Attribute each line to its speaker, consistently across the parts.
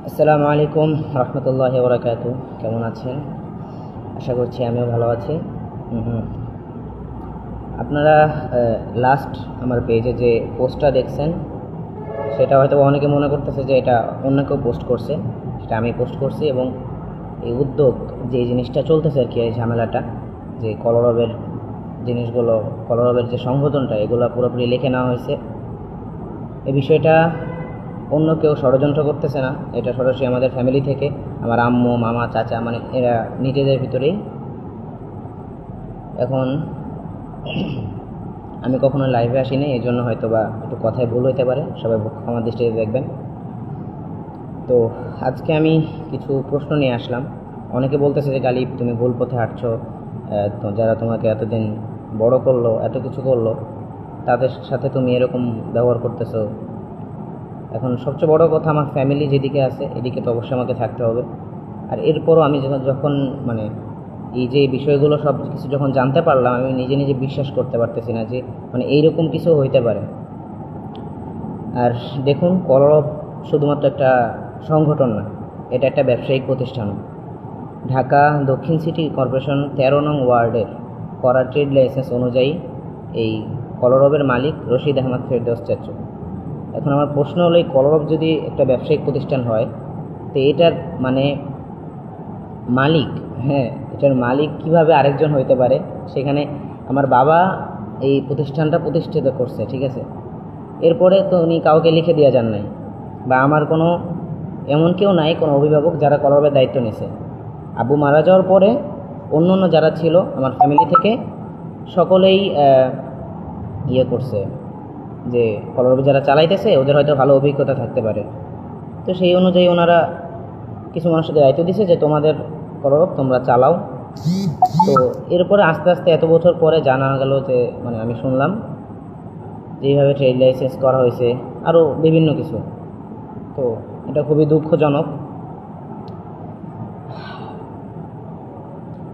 Speaker 1: আসসালামু আলাইকুম রহমতুল্লাহি ওয়া বারাকাতুহু। কেমন আছেন? আশা করছি আমিও ভালো আছি। আপনারা লাস্ট আমার পেজে যে পোস্টটা দেখছেন সেটা হয়তো অনেকে মনে করতেছে যে এটা অন্য কেউ পোস্ট করছে, সেটা আমি পোস্ট করছি। এবং এই উদ্যোগ যে জিনিসটা চলতেছে আর কি, এই ঝামেলাটা যে কলরবের জিনিসগুলো, কলরবের যে সংগঠনটা, এগুলো পুরোপুরি লিখে নেওয়া হয়েছে। এই বিষয়টা অন্য কেউ ষড়যন্ত্র করতেছে না, এটা সরাসরি আমাদের ফ্যামিলি থেকে, আমার আম্মু, মামা, চাচা, মানে এরা নিজেদের ভিতরেই। এখন আমি কখনো লাইভে আসিনি, এই জন্য হয়তো বা একটু কথায় ভুল হইতে পারে, সবাই ক্ষমার দৃষ্টিতে দেখবেন। তো আজকে আমি কিছু প্রশ্ন নিয়ে আসলাম। অনেকে বলতেছে যে গালিব, তুমি ভুল পথে হাঁটছো, যারা তোমাকে এতদিন বড় করলো, এত কিছু করলো, তাদের সাথে তুমি এরকম ব্যবহার করতেছো। এখন সবচেয়ে বড় কথা, আমার ফ্যামিলি যেদিকে আছে এদিকে তো অবশ্যই আমাকে থাকতে হবে। আর এরপরও আমি যখন মানে এই যে বিষয়গুলো সব কিছু যখন জানতে পারলাম, আমি নিজে নিজে বিশ্বাস করতে পারতেছি না যে মানে এইরকম কিছু হইতে পারে। আর দেখুন, কলরব শুধুমাত্র একটা সংগঠন না, এটা একটা ব্যবসায়িক প্রতিষ্ঠান। ঢাকা দক্ষিণ সিটি কর্পোরেশন 13 নং ওয়ার্ডের করা ট্রেড লাইসেন্স অনুযায়ী এই কলরবের মালিক রশিদ আহমদ ফেরদৌস চাচু। এখন আমার প্রশ্ন হলো, এই কলরব যদি একটা ব্যবসায়িক প্রতিষ্ঠান হয়, তো এটার মানে মালিক, এটার মালিক কিভাবে আরেকজন হইতে পারে? সেখানে আমার বাবা এই প্রতিষ্ঠানটা প্রতিষ্ঠিত করছে, ঠিক আছে, এরপরে তো উনি কাউকে লিখে দিয়ে যান নাই, বা আমার কোনো এমন কেউ নাই, কোনো অভিভাবক যারা কলরবের দায়িত্ব নিছে। আব্বু মারা যাওয়ার পরে অন্য যারা ছিল আমার ফ্যামিলি থেকে সকলেই ইয়ে করছে যে কলরব যারা চালাইতেছে ওদের হয়তো ভালো অভিজ্ঞতা থাকতে পারে। তো সেই অনুযায়ী ওনারা কিছু মানুষকে দায়িত্ব দিছে যে তোমাদের কলরব তোমরা চালাও। তো এরপরে আস্তে আস্তে এত বছর পরে জানা গেল যে মানে আমি শুনলাম যেইভাবে ট্রেড লাইসেন্স করা হয়েছে, আরও বিভিন্ন কিছু। তো এটা খুবই দুঃখজনক।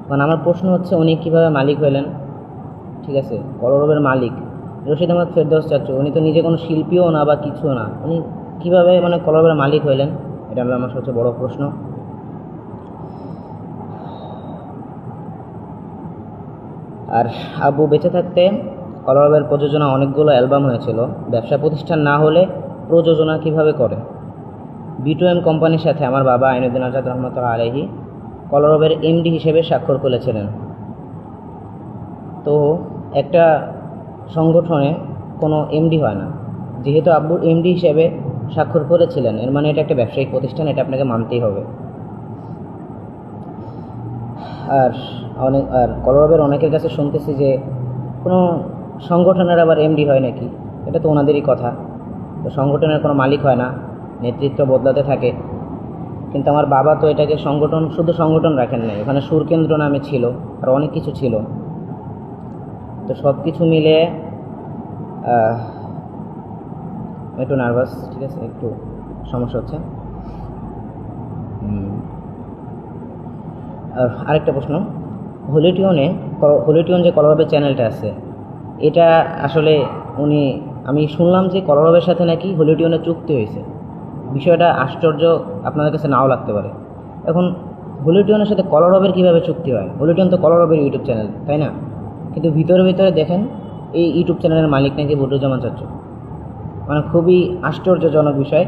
Speaker 1: মানে আমার প্রশ্ন হচ্ছে, উনি কীভাবে মালিক হইলেন? ঠিক আছে, কলরবের মালিক রশিদ আহমদ ফেরদৌস চাচু, উনি তো নিজে কোনো শিল্পীও না বা কিছু না, উনি কীভাবে মানে কলরবের মালিক হইলেন? এটা হলো আমার সবচেয়ে বড় প্রশ্ন। আর আব্বু বেঁচে থাকতে কলরবের প্রযোজনা অনেকগুলো অ্যালবাম হয়েছিল। ব্যবসা প্রতিষ্ঠান না হলে প্রযোজনা কিভাবে করে? B2M কোম্পানির সাথে আমার বাবা আইনুদ্দিন আজাদ রহমতুল্লাহ আলাইহি কলরবের এমডি হিসেবে স্বাক্ষর করেছিলেন। তো একটা সংগঠনে কোনো এমডি হয় না, যেহেতু আব্বু এমডি হিসেবে স্বাক্ষর করেছিলেন, এর মানে এটা একটা ব্যবসায়িক প্রতিষ্ঠান, এটা আপনাকে মানতেই হবে। আর কলরবের অনেকের কাছে শুনতেছি যে কোনো সংগঠনের আবার এমডি হয় নাকি, এটা তো ওনাদেরই কথা। তো সংগঠনের কোনো মালিক হয় না, নেতৃত্ব বদলাতে থাকে। কিন্তু আমার বাবা তো এটাকে সংগঠন, শুধু সংগঠন রাখেন নাই, ওখানে সুরকেন্দ্র নামে ছিল, আর অনেক কিছু ছিল। তো সব কিছু মিলে একটু নার্ভাস, ঠিক আছে, একটু সমস্যা হচ্ছে। আর আরেকটা প্রশ্ন, হলিটিউন যে কলরবের চ্যানেলটা আছে, এটা আসলে আমি শুনলাম যে কলরবের সাথে নাকি হলিটিউনের চুক্তি হয়েছে। বিষয়টা আশ্চর্য, আপনাদের কাছে নাও লাগতে পারে। এখন হলিটিউনের সাথে কলরবের কীভাবে চুক্তি হয়? হলিটিউন তো কলরবের ইউটিউব চ্যানেল, তাই না? কিন্তু ভিতরে ভিতরে দেখেন এই ইউটিউব চ্যানেলের মালিক নাকি বদরুজ্জামান চাচু। মানে খুবই আশ্চর্যজনক বিষয়।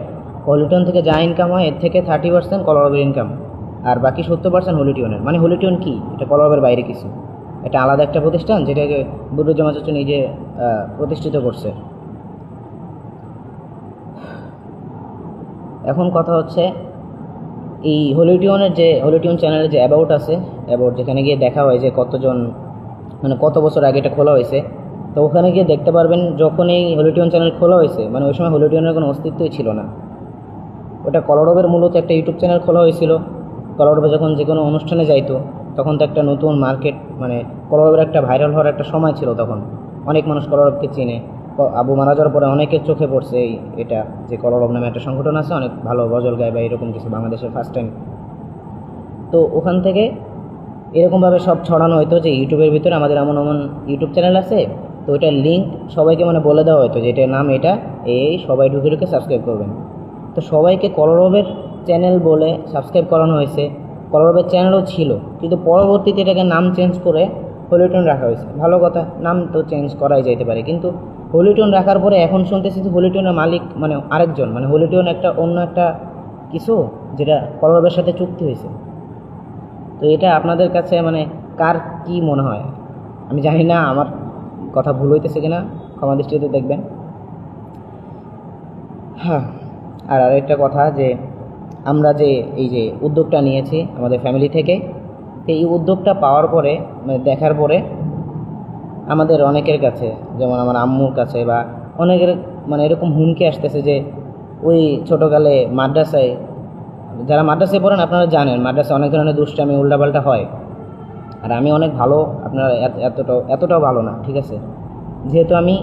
Speaker 1: হলিটিউন থেকে যা ইনকাম হয় এর থেকে 30% কলরবের ইনকাম, আর বাকি 70% হলিটিউনের। মানে হলিটিউন কি? এটা কলরবের বাইরে কিছু, এটা আলাদা একটা প্রতিষ্ঠান যেটাকে বদরুজ্জামান চাচু নিজে প্রতিষ্ঠিত করছে। এখন কথা হচ্ছে, এই হলিটিউন চ্যানেলের যে অ্যাবাউট আছে, অ্যাবাউট যেখানে গিয়ে দেখা হয় যে কতজন, মানে কত বছর আগে এটা খোলা হয়েছে, তো ওখানে গিয়ে দেখতে পারবেন যখন এই হলিটিউন চ্যানেল খোলা হয়েছে, মানে ওই সময় হলিটিউনের কোনো অস্তিত্বই ছিল না। ওটা কলরবের মূলত একটা ইউটিউব চ্যানেল খোলা হয়েছিল। কলরবে যখন যে কোনো অনুষ্ঠানে যাইতো, তখন তো একটা নতুন মার্কেট, মানে কলরবের একটা ভাইরাল হওয়ার একটা সময় ছিল। তখন অনেক মানুষ কলরবকে চিনে। আবু মারা যাওয়ার পরে অনেকের চোখে পড়ছে এটা যে কলরব নামে একটা সংগঠন আছে, অনেক ভালো গজল গায় বা এরকম কিছু, বাংলাদেশের ফার্স্ট টাইম। তো ওখান থেকে এরকমভাবে সব ছড়ানো হতো যে ইউটিউবের ভিতরে আমাদের এমন এমন ইউটিউব চ্যানেল আছে, তো ওইটার লিঙ্ক সবাইকে মানে বলে দেওয়া হতো যে এটার নাম এটা, এই সবাই ঢুকে ঢুকে সাবস্ক্রাইব করবেন। তো সবাইকে কলরবের চ্যানেল বলে সাবস্ক্রাইব করানো হয়েছে, কলরবের চ্যানেলও ছিল, কিন্তু পরবর্তীতে এটাকে নাম চেঞ্জ করে হলিউটন রাখা হয়েছে। ভালো কথা, নাম তো চেঞ্জ করাই যাইতে পারে, কিন্তু হলিউটন রাখার পরে এখন শুনতেছি যে হলিউটনের মালিক মানে আরেকজন, মানে হলিউটন একটা অন্য একটা কিছু যেটা কলরবের সাথে চুক্তি হয়েছে। তো এটা আপনাদের কাছে মানে কার কি মনে হয়? আমি জানি না আমার কথা ভুল হইতেছে কিনা, ক্ষমা দৃষ্টিতে দেখবেন। হ্যাঁ, আর আরেকটা কথা যে আমরা যে এই যে উদ্যোগটা নিয়েছি আমাদের ফ্যামিলি থেকে, এই উদ্যোগটা পাওয়ার পরে মানে দেখার পরে আমাদের অনেকের কাছে, যেমন আমার আম্মুর কাছে বা অনেকের মানে এরকম হুমকি আসতেছে যে ওই ছোটোকালে মাদ্রাসায়, যারা মাদ্রাসায় পড়েন আপনারা জানেন মাদ্রাসায় অনেক ধরনের দুষ্টামি উল্টাপাল্টা হয়। আর আমি অনেক ভালো, আপনারা এতটাও ভালো না, ঠিক আছে? যেহেতু আমি